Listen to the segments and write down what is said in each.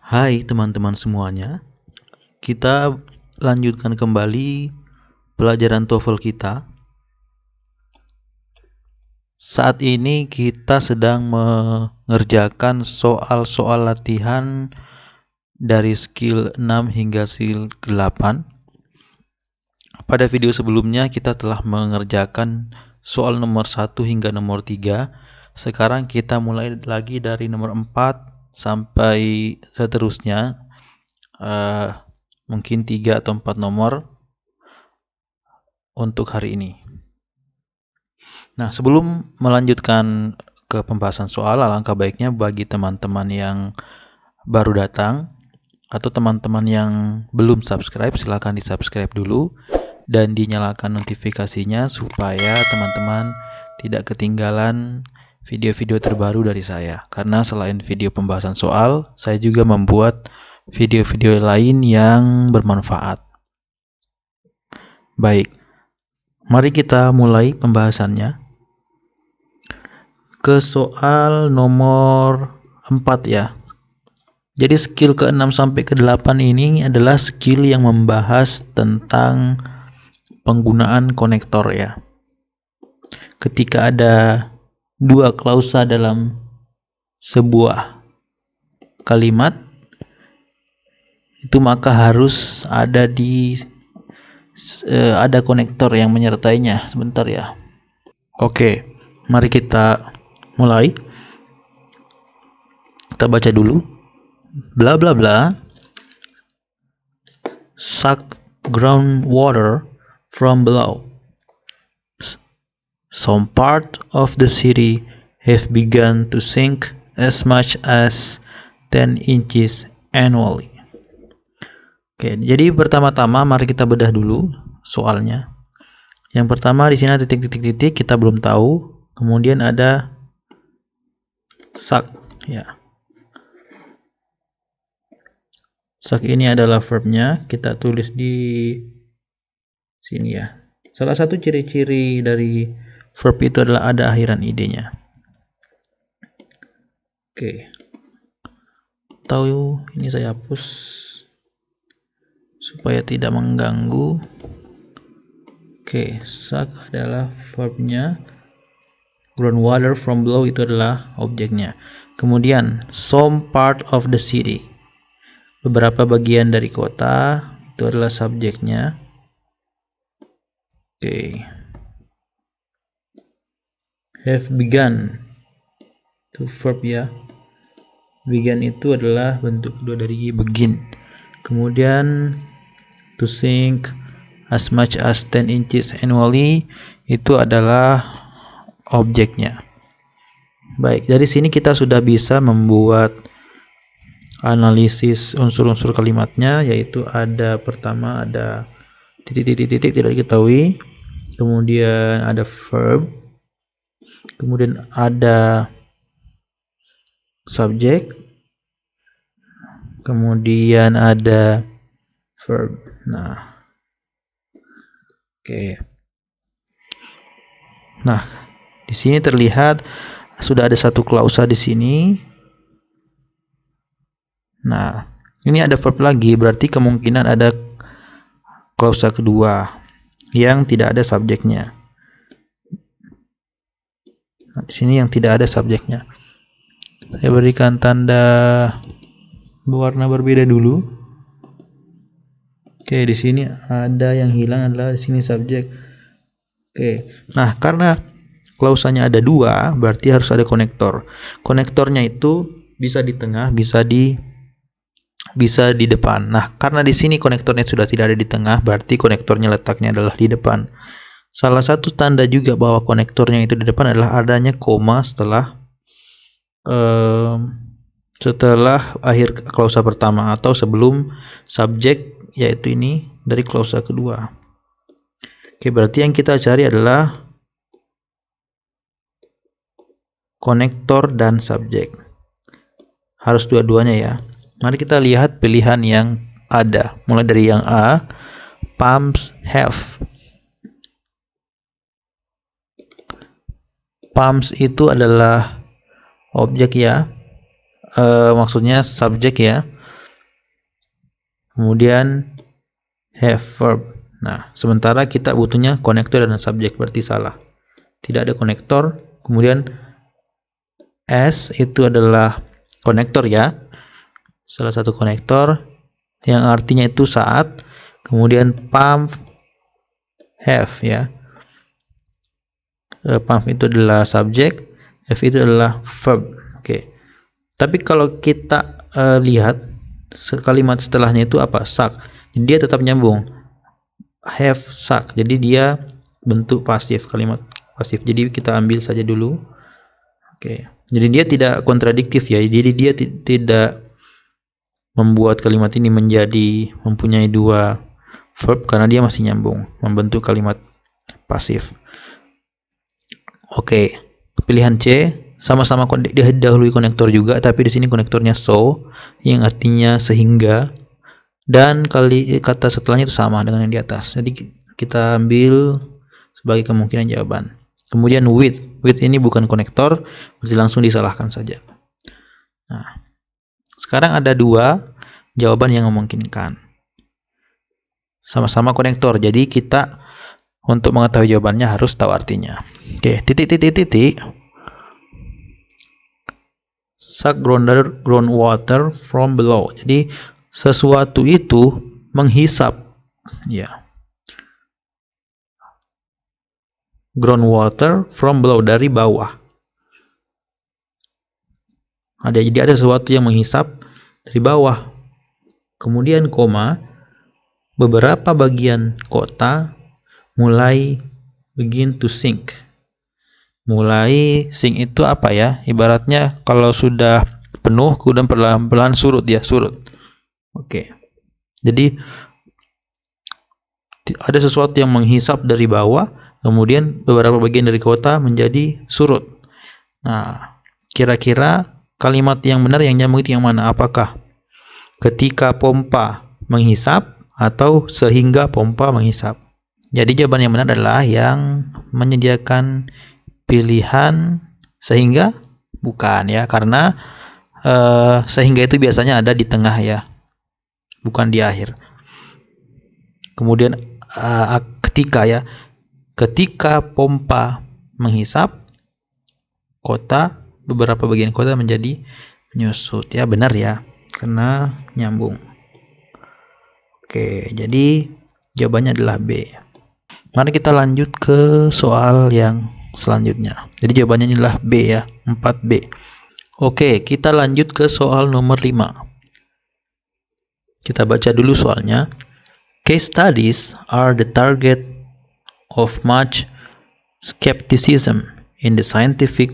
Hai teman-teman semuanya, kita lanjutkan kembali pelajaran TOEFL kita. Saat ini kita sedang mengerjakan soal-soal latihan dari skill 6 hingga skill 8. Pada video sebelumnya kita telah mengerjakan soal nomor 1 hingga nomor 3. Sekarang kita mulai lagi dari nomor 4 sampai seterusnya. Mungkin 3 atau 4 nomor untuk hari ini. Nah, sebelum melanjutkan ke pembahasan soal, alangkah baiknya bagi teman-teman yang baru datang atau teman-teman yang belum subscribe, silakan di-subscribe dulu dan dinyalakan notifikasinya supaya teman-teman tidak ketinggalan video-video terbaru dari saya. Karena selain video pembahasan soal, saya juga membuat video-video lain yang bermanfaat. Baik, mari kita mulai pembahasannya. Ke soal nomor 4 ya. Jadi skill ke-6 sampai ke-8 ini adalah skill yang membahas tentang penggunaan konektor ya. Ketika ada dua klausa dalam sebuah kalimat, itu maka harus ada ada konektor yang menyertainya. Sebentar ya. Oke, mari kita mulai. Kita baca dulu. Bla bla bla. Suck groundwater from below. Some part of the city have begun to sink as much as 10 inches annually. Oke, jadi pertama-tama mari kita bedah dulu soalnya. Yang pertama di sini ada titik-titik kita belum tahu. Kemudian ada suck ya. Suck ini adalah verbnya, kita tulis di sini ya. Salah satu ciri-ciri dari verb itu adalah ada akhiran id-nya. Oke. Tahu ini saya hapus supaya tidak mengganggu. Oke, suck adalah verbnya. Groundwater from below itu adalah objeknya. Kemudian some part of the city. Beberapa bagian dari kota itu adalah subjeknya. Oke. Have begun itu verb ya. Begun itu adalah bentuk kedua dari begin. Kemudian to sink as much as 10 inches annually itu adalah objeknya. Baik, dari sini kita sudah bisa membuat analisis unsur-unsur kalimatnya, yaitu ada pertama ada titik-titik tidak diketahui, kemudian ada verb, kemudian ada subjek, kemudian ada verb. Nah, oke. Nah, di sini terlihat sudah ada satu klausa di sini. Nah, ini ada verb lagi, berarti kemungkinan ada klausa kedua yang tidak ada subjeknya. Nah, di sini yang tidak ada subjeknya. Saya berikan tanda berwarna berbeda dulu. Oke, di sini ada yang hilang adalah di sini subjek. Oke. Nah, karena klausanya ada dua, berarti harus ada konektor. Konektornya itu bisa di tengah, bisa di depan. Nah, karena di sini konektornya sudah tidak ada di tengah, berarti konektornya letaknya adalah di depan. Salah satu tanda juga bahwa konektornya itu di depan adalah adanya koma setelah akhir klausa pertama atau sebelum subjek, yaitu ini dari klausa kedua. Oke, berarti yang kita cari adalah konektor dan subjek. Harus dua-duanya ya. Mari kita lihat pilihan yang ada. Mulai dari yang A, pumps have. Pumps itu adalah objek ya. Maksudnya subjek ya. kemudian have verb. Nah, sementara kita butuhnya konektor dan subjek, berarti salah. Tidak ada konektor. Kemudian as itu adalah konektor ya, salah satu konektor yang artinya itu saat. Kemudian pump have ya, pump itu adalah subjek, have itu adalah verb. Oke. Tapi kalau kita lihat kalimat setelahnya itu apa? Suck. Jadi dia tetap nyambung. Have suck. Jadi dia bentuk pasif, kalimat pasif. Jadi kita ambil saja dulu. Oke. Jadi dia tidak kontradiktif ya. Jadi dia tidak membuat kalimat ini menjadi mempunyai dua verb karena dia masih nyambung, membentuk kalimat pasif. Oke. Pilihan C sama-sama didahului konektor juga, tapi di sini konektornya so yang artinya sehingga, dan kata setelahnya itu sama dengan yang di atas. Jadi kita ambil sebagai kemungkinan jawaban. Kemudian with ini bukan konektor, berarti langsung disalahkan saja. Nah, sekarang ada dua jawaban yang memungkinkan. Sama-sama konektor. Jadi kita untuk mengetahui jawabannya harus tahu artinya. Oke, titik. Suck groundwater from below. Jadi sesuatu itu menghisap ya. Groundwater from below, dari bawah. Jadi ada sesuatu yang menghisap dari bawah. Kemudian koma, beberapa bagian kota mulai begin to sink. Mulai sink itu apa ya? Ibaratnya kalau sudah penuh kemudian perlahan-lahan surut ya, surut. Oke. Jadi ada sesuatu yang menghisap dari bawah, kemudian beberapa bagian dari kota menjadi surut. Nah, kira-kira kalimat yang benar yang nyambung itu yang mana? Apakah ketika pompa menghisap atau sehingga pompa menghisap? Jadi jawaban yang benar adalah yang menyediakan pilihan sehingga, bukan ya, karena sehingga itu biasanya ada di tengah ya, bukan di akhir. Kemudian ketika pompa menghisap, beberapa bagian kota menjadi menyusut ya, benar ya, karena nyambung. Oke, jadi jawabannya adalah B. Mari kita lanjut ke soal yang selanjutnya. Jadi jawabannya adalah B ya, 4B. Oke, kita lanjut ke soal nomor 5. Kita baca dulu soalnya. Case studies are the target of much skepticism in the scientific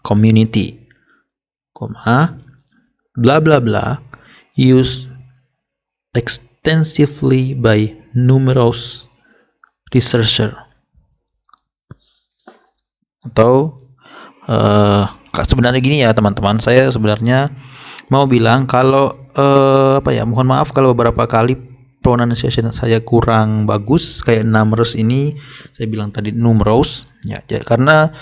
community, blah blah blah, used extensively by numerous researcher. Atau sebenarnya gini ya teman-teman, saya sebenarnya mau bilang kalau mohon maaf kalau beberapa kali pronunciation saya kurang bagus, kayak numerous ini saya bilang tadi numerous ya, karena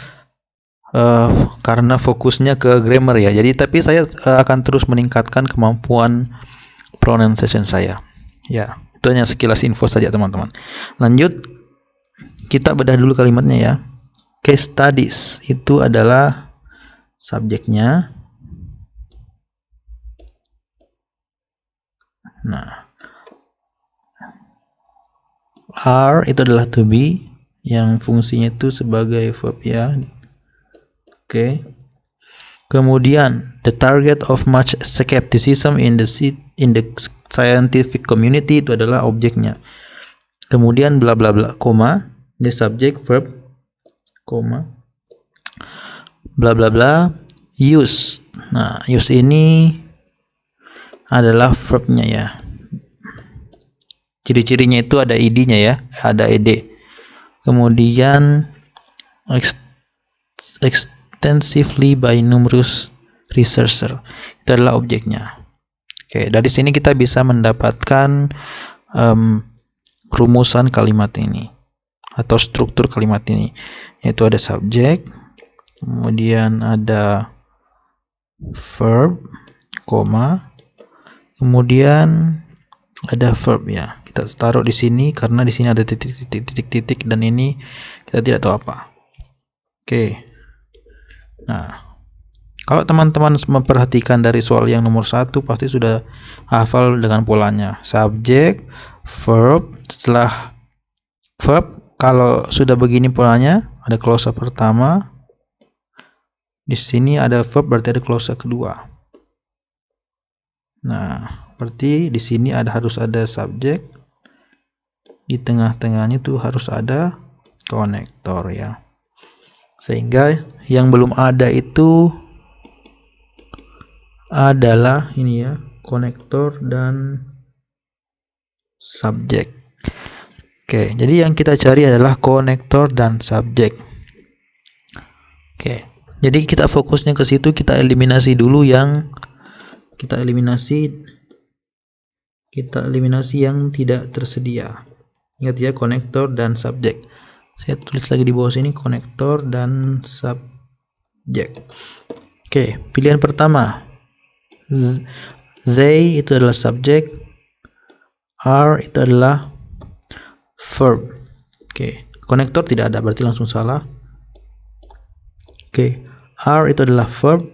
fokusnya ke grammar ya. Jadi tapi saya akan terus meningkatkan kemampuan pronunciation saya. Ya, itu hanya sekilas info saja teman-teman. Lanjut, kita bedah dulu kalimatnya ya. Case studies itu adalah subjeknya. Nah, are itu adalah to be yang fungsinya itu sebagai verb ya. Oke. Kemudian the target of much skepticism in the scientific community itu adalah objeknya. Kemudian bla bla bla, koma, the subject verb, koma, bla bla bla, use. Nah, use ini adalah verbnya ya. Ciri-cirinya itu ada id-nya ya, ada ed. Kemudian extensively by numerous researcher, itu adalah objeknya. Oke, dari sini kita bisa mendapatkan rumusan kalimat ini atau struktur kalimat ini, yaitu ada subjek, kemudian ada verb, koma, kemudian ada verb ya. Kita taruh di sini karena di sini ada titik-titik dan ini kita tidak tahu apa. Oke. Nah, kalau teman-teman memperhatikan dari soal yang nomor 1 pasti sudah hafal dengan polanya. Subjek, verb, setelah verb kalau sudah begini polanya, ada clause pertama. Di sini ada verb berarti ada clause kedua. Nah, berarti di sini harus ada subjek. Di tengah-tengahnya tuh harus ada konektor ya. Sehingga yang belum ada itu adalah ini ya, konektor dan subjek. Oke, jadi yang kita cari adalah konektor dan subjek. Oke, jadi kita fokusnya ke situ, kita eliminasi dulu yang kita eliminasi yang tidak tersedia. Ingat ya, konektor dan subjek. Saya tulis lagi di bawah sini konektor dan subjek. Oke, pilihan pertama. They itu adalah subjek, are itu adalah verb. Oke, konektor tidak ada berarti langsung salah. Oke, are itu adalah verb,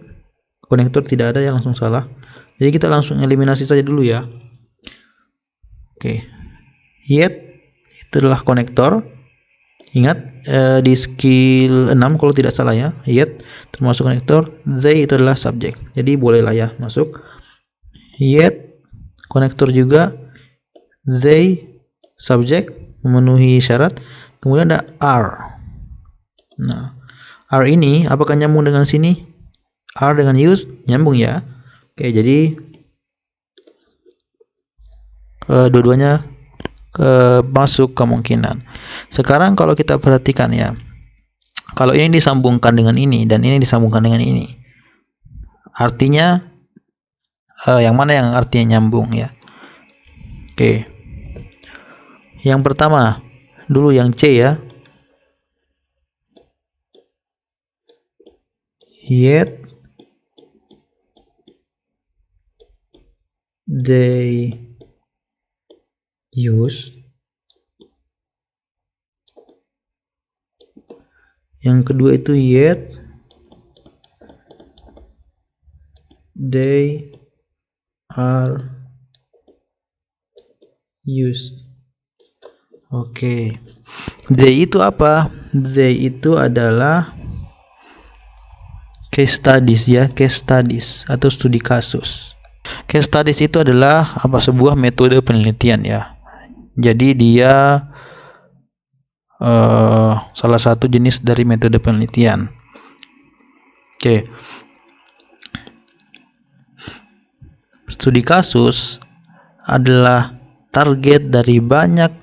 konektor tidak ada yang langsung salah. Jadi kita langsung eliminasi saja dulu ya. Oke, yet itu adalah konektor. Ingat di skill 6 kalau tidak salah ya, yet termasuk konektor. They itu adalah subjek, jadi bolehlah ya masuk. Yet konektor juga, they subjek memenuhi syarat. Kemudian ada are. Nah, are ini apakah nyambung dengan sini? Are dengan use nyambung ya. Oke, jadi dua-duanya masuk kemungkinan. Sekarang kalau kita perhatikan ya, kalau ini disambungkan dengan ini dan ini disambungkan dengan ini, artinya yang mana yang artinya nyambung ya? Oke, yang pertama dulu yang C ya, yet they use. Yang kedua itu yet they are used. Oke. They itu apa? They itu adalah case studies ya, case studies atau studi kasus. Case studies itu adalah sebuah metode penelitian ya. Jadi dia salah satu jenis dari metode penelitian. Oke. Studi kasus adalah target dari banyak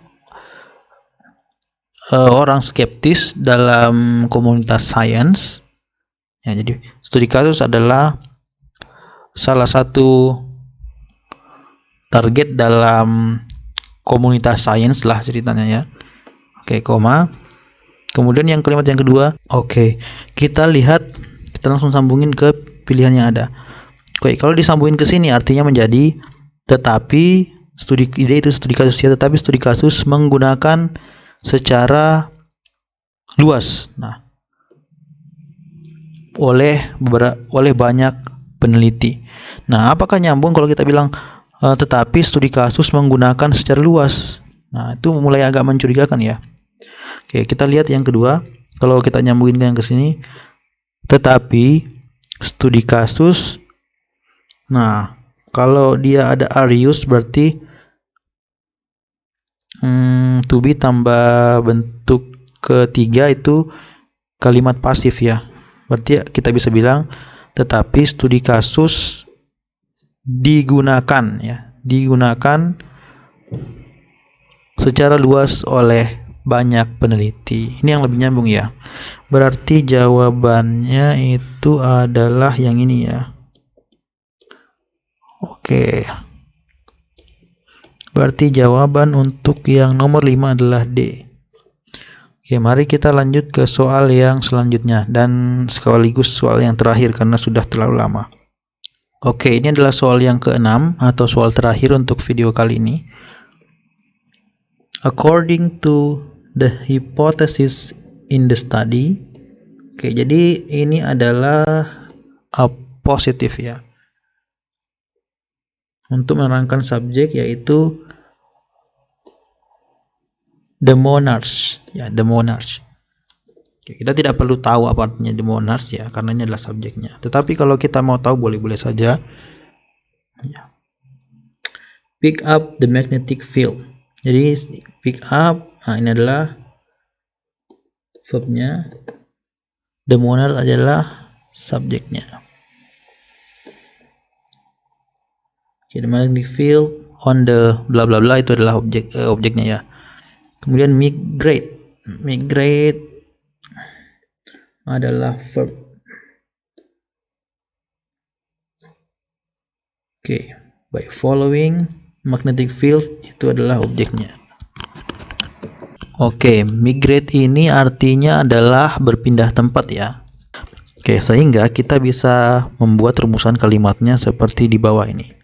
orang skeptis dalam komunitas sains. Ya, jadi studi kasus adalah salah satu target dalam komunitas sains lah ceritanya ya. Oke, koma. Kemudian yang kalimat yang kedua, oke, kita lihat, kita langsung sambungin ke pilihan yang ada. Oke, kalau disambungin ke sini artinya menjadi tetapi studi kasus ya, tetapi studi kasus menggunakan secara luas. Nah, oleh banyak peneliti. Nah, apakah nyambung kalau kita bilang tetapi studi kasus menggunakan secara luas? Nah, itu mulai agak mencurigakan ya. Oke, kita lihat yang kedua. Kalau kita nyambungin yang ke sini, tetapi studi kasus. Nah, kalau dia ada are used berarti to be tambah bentuk ketiga itu kalimat pasif ya. Berarti kita bisa bilang tetapi studi kasus digunakan secara luas oleh banyak peneliti. Ini yang lebih nyambung ya. Berarti jawabannya itu adalah yang ini ya. Oke. Berarti jawaban untuk yang nomor 5 adalah D. Oke, mari kita lanjut ke soal yang selanjutnya dan sekaligus soal yang terakhir karena sudah terlalu lama. Oke, ini adalah soal yang ke-6 atau soal terakhir untuk video kali ini. According to the hypothesis in the study. Oke, jadi ini adalah positif ya. Untuk menerangkan subjek yaitu the monarchs ya, the monarchs. Kita tidak perlu tahu apa artinya the monarchs ya, karena ini adalah subjeknya. Tetapi kalau kita mau tahu boleh-boleh saja. Pick up the magnetic field. Jadi pick up, ini adalah verbnya. The monarch adalah subjeknya. Okay, the magnetic field on the bla bla bla itu adalah objeknya ya. Kemudian migrate adalah verb. Oke, by following magnetic field itu adalah objeknya. Oke, migrate ini artinya adalah berpindah tempat ya. Oke, sehingga kita bisa membuat rumusan kalimatnya seperti di bawah ini.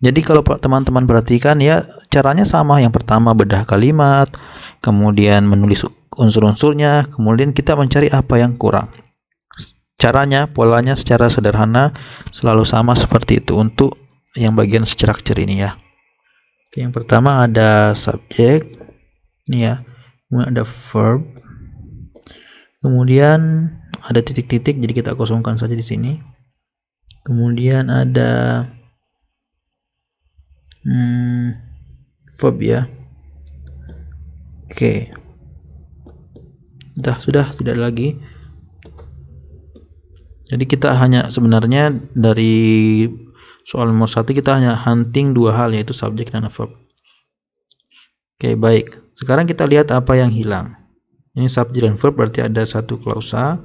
Jadi kalau teman-teman perhatikan ya, caranya sama. Yang pertama bedah kalimat, kemudian menulis unsur-unsurnya, kemudian kita mencari apa yang kurang. Caranya, polanya secara sederhana selalu sama seperti itu untuk yang bagian structure ini ya. Oke, yang pertama ada subjek, ini ya, kemudian ada verb, kemudian ada titik-titik, jadi kita kosongkan saja di sini. Kemudian ada verb ya. Oke. Sudah tidak lagi. Jadi kita hanya sebenarnya dari soal nomor 1 kita hanya hunting dua hal, yaitu subjek dan verb. Oke, baik. Sekarang kita lihat apa yang hilang. Ini subjek dan verb berarti ada satu klausa.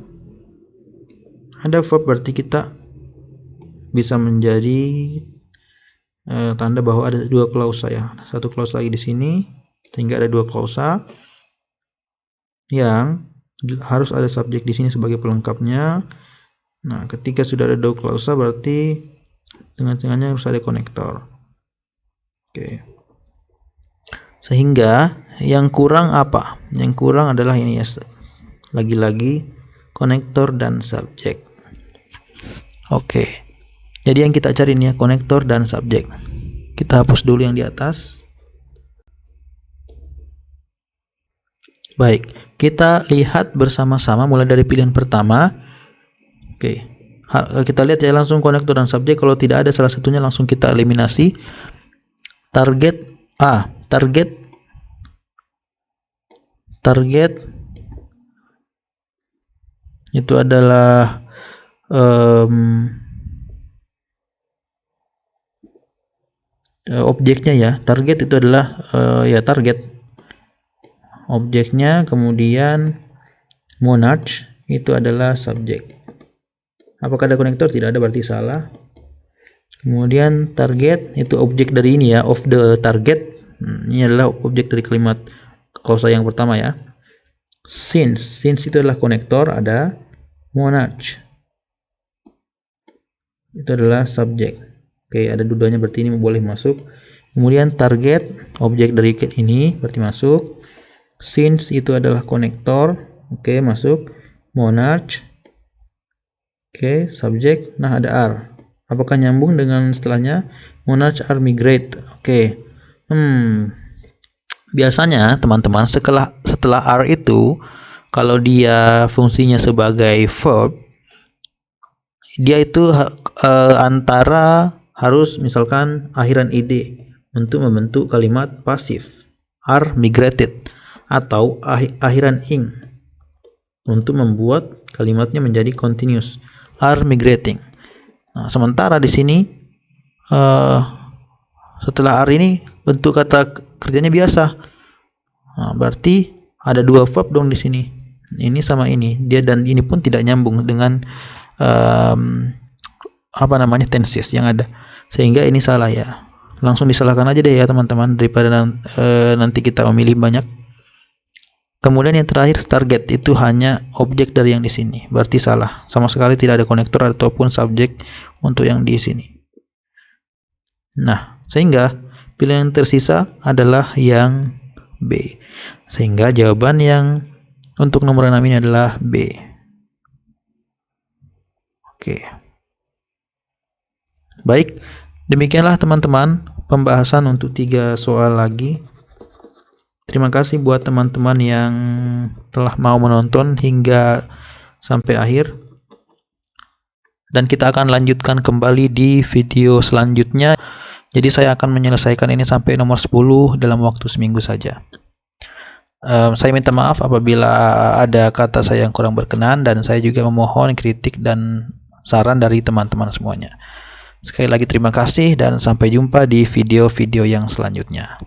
Ada verb berarti kita bisa menjadi tanda bahwa ada dua klausa ya. Satu klausa lagi di sini, sehingga ada dua klausa yang harus ada subjek di sini sebagai pelengkapnya. Nah, ketika sudah ada dua klausa berarti tengah-tengahnya harus ada konektor. Oke. Sehingga yang kurang apa? Yang kurang adalah ini ya. Lagi-lagi konektor dan subjek. Oke. Jadi yang kita cari ini ya, konektor dan subjek. Kita hapus dulu yang di atas. Baik, kita lihat bersama-sama mulai dari pilihan pertama. Oke, kita lihat ya langsung konektor dan subjek. Kalau tidak ada salah satunya langsung kita eliminasi. Target A, target itu adalah objeknya ya. Target itu adalah ya target. Objeknya, kemudian monarch itu adalah subjek. Apakah ada konektor? Tidak ada, berarti salah. Kemudian target itu objek dari ini ya, of the target. Ini adalah objek dari kalimat klausa yang pertama ya. Since itu adalah konektor, ada monarch. Itu adalah subjek. Oke, ada dua-duanya berarti ini boleh masuk. Kemudian target, objek dari ini berarti masuk. Since itu adalah konektor, oke, masuk. Monarch, oke, subjek. Nah, ada R. Apakah nyambung dengan setelahnya? Monarch are migrate. Oke. Biasanya teman-teman setelah R itu, kalau dia fungsinya sebagai verb, dia itu antara harus misalkan akhiran id untuk membentuk kalimat pasif. Are migrated. Atau akhiran ing untuk membuat kalimatnya menjadi continuous. Are migrating. Nah, sementara di sini setelah are ini bentuk kata kerjanya biasa. Nah, berarti ada dua verb dong di sini. Ini sama ini. Dia dan ini pun tidak nyambung dengan tenses yang ada. Sehingga ini salah ya. Langsung disalahkan aja deh ya teman-teman, daripada nanti kita memilih banyak. Kemudian yang terakhir target itu hanya objek dari yang di sini, berarti salah. Sama sekali tidak ada konektor ataupun subjek untuk yang di sini. Nah, sehingga pilihan yang tersisa adalah yang B. Sehingga jawaban yang untuk nomor 6 ini adalah B. Oke. Baik, demikianlah teman-teman pembahasan untuk 3 soal lagi. Terima kasih buat teman-teman yang telah mau menonton hingga sampai akhir. Dan kita akan lanjutkan kembali di video selanjutnya. Jadi saya akan menyelesaikan ini sampai nomor 10 dalam waktu seminggu saja. Saya minta maaf apabila ada kata saya yang kurang berkenan, dan saya juga memohon kritik dan saran dari teman-teman semuanya. Sekali lagi terima kasih dan sampai jumpa di video-video yang selanjutnya.